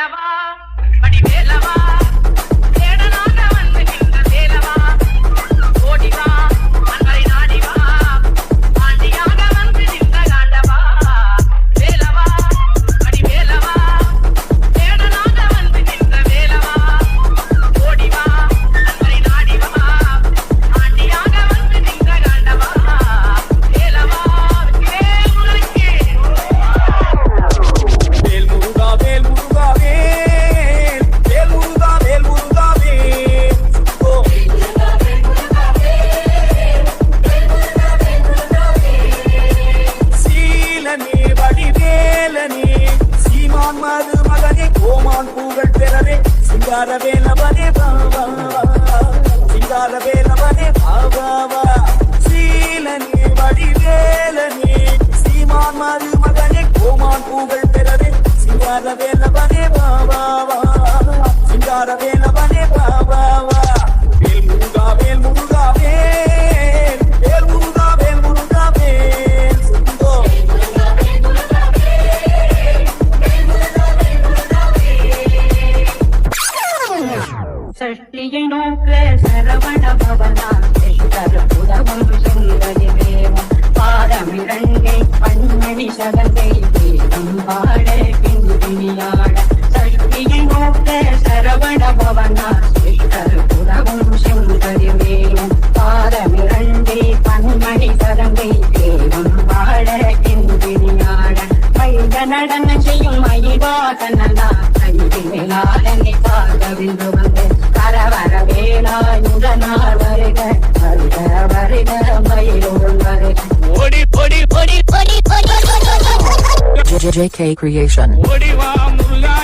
வேலவா படி வேலவா தேடனாக வந்து நின்ற வேலவா ஓடிவா அன்பரை நாடிவா ஆண்டியாக வந்து நின்ற காண்டவா வேலவா படி வேலவா தேடனாக வந்து நின்ற வேலவா ஓடிவா அன்பரை நாடிவா ஆண்டியாக வந்து நின்ற காண்டவா வேலவா வேலுலகே வேல் முருகா வேல் முருகா வேல் வேல் முருகா வேல் முருகா வேல் ஓ சீலனே வடிவேலனே சீமான் மது மகனே கோமான் புகழ் பெறவே சிங்கார வேலவனே பாவா சிங்கார வேலவனே பாவா சீலனே வடிவேலனே சீமான் மது மகனே கோமான் புகழ் பெறவே சிங்கார வேலவனே பாவா சிங்கார வேலவனே பாவா வேல் முருகா வேல் முருகா வேல் வேல் முருகா வேல் முருகா வேல் சுந்தோ சஷ்டியை நோக்க சரவண பவனா புதவும் சுந்தரி தேவம் பாதமிரண்டை பன்மணி சதந்தை தேவம் பாட பிந்தினியாட சஷ்டியை நோக்க சரவண பவனா புதவும் சுந்தரி தேவம் பாதமிரண்டை பன்மணி சதந்தை தேவம் பாட பிந்தினியாட மைத நடன செய்யும் மயிவாதனா கைவிலாலனை பார்க்கவிந்து வந்து கரவர வேலாயுதனார் வருக வருக வருக மயிலோடு வருக ஓடி ஓடி ஓடி JK Creation. ஓடி வா முருகா